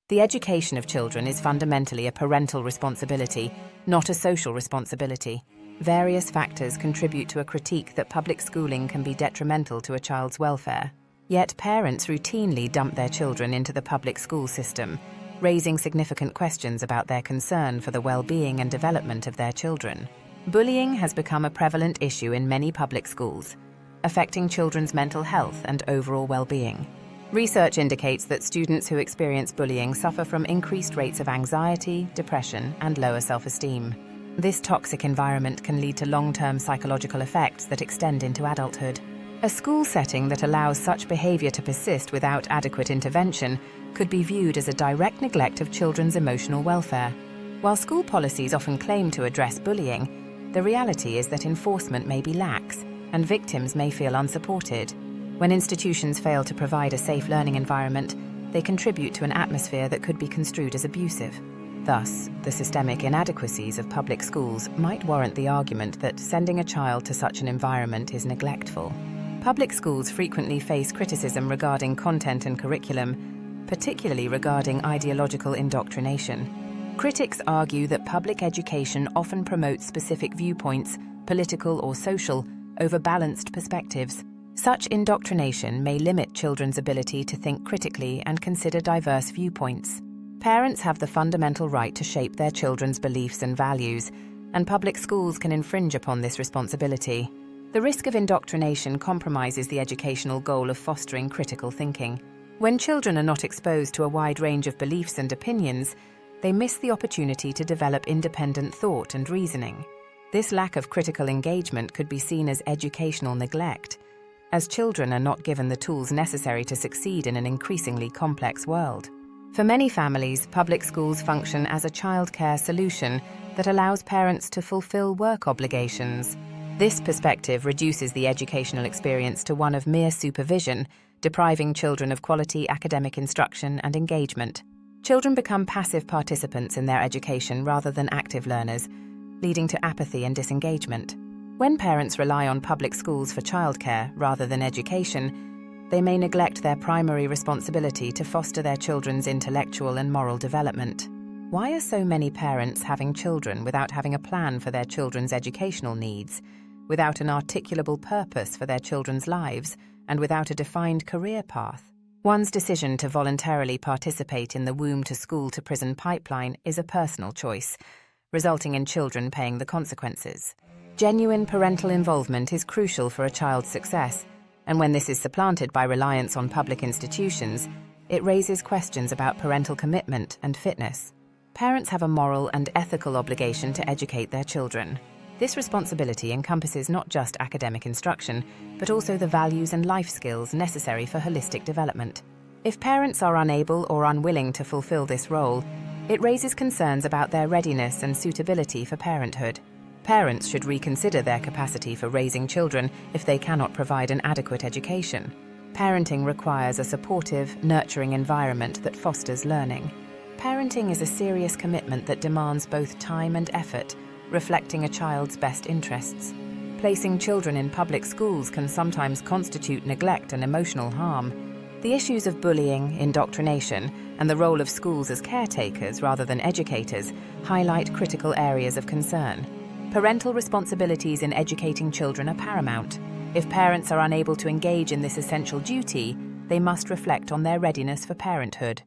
The education of children is fundamentally a parental responsibility, not a social responsibility. Various factors contribute to a critique that public schooling can be detrimental to a child's welfare. Yet parents routinely dump their children into the public school system, raising significant questions about their concern for the well-being and development of their children. Bullying has become a prevalent issue in many public schools, affecting children's mental health and overall well-being. Research indicates that students who experience bullying suffer from increased rates of anxiety, depression, and lower self-esteem. This toxic environment can lead to long-term psychological effects that extend into adulthood. A school setting that allows such behavior to persist without adequate intervention could be viewed as a direct neglect of children's emotional welfare. While school policies often claim to address bullying, the reality is that enforcement may be lax, and victims may feel unsupported. When institutions fail to provide a safe learning environment, they contribute to an atmosphere that could be construed as abusive. Thus, the systemic inadequacies of public schools might warrant the argument that sending a child to such an environment is neglectful. Public schools frequently face criticism regarding content and curriculum, particularly regarding ideological indoctrination. Critics argue that public education often promotes specific viewpoints, political or social, over balanced perspectives. Such indoctrination may limit children's ability to think critically and consider diverse viewpoints. Parents have the fundamental right to shape their children's beliefs and values, and public schools can infringe upon this responsibility. The risk of indoctrination compromises the educational goal of fostering critical thinking. When children are not exposed to a wide range of beliefs and opinions, they miss the opportunity to develop independent thought and reasoning. This lack of critical engagement could be seen as educational neglect, as children are not given the tools necessary to succeed in an increasingly complex world. For many families, public schools function as a childcare solution that allows parents to fulfill work obligations. This perspective reduces the educational experience to one of mere supervision, depriving children of quality academic instruction and engagement. Children become passive participants in their education rather than active learners, leading to apathy and disengagement. When parents rely on public schools for childcare rather than education, they may neglect their primary responsibility to foster their children's intellectual and moral development. Why are so many parents having children without having a plan for their children's educational needs, without an articulable purpose for their children's lives, and without a defined career path? One's decision to voluntarily participate in the womb-to-school-to-prison pipeline is a personal choice, resulting in children paying the consequences. Genuine parental involvement is crucial for a child's success, and when this is supplanted by reliance on public institutions, it raises questions about parental commitment and fitness. Parents have a moral and ethical obligation to educate their children. This responsibility encompasses not just academic instruction, but also the values and life skills necessary for holistic development. If parents are unable or unwilling to fulfill this role, it raises concerns about their readiness and suitability for parenthood. Parents should reconsider their capacity for raising children if they cannot provide an adequate education. Parenting requires a supportive, nurturing environment that fosters learning. Parenting is a serious commitment that demands both time and effort, reflecting a child's best interests. Placing children in public schools can sometimes constitute neglect and emotional harm. The issues of bullying, indoctrination, and the role of schools as caretakers rather than educators highlight critical areas of concern. Parental responsibilities in educating children are paramount. If parents are unable to engage in this essential duty, they must reflect on their readiness for parenthood.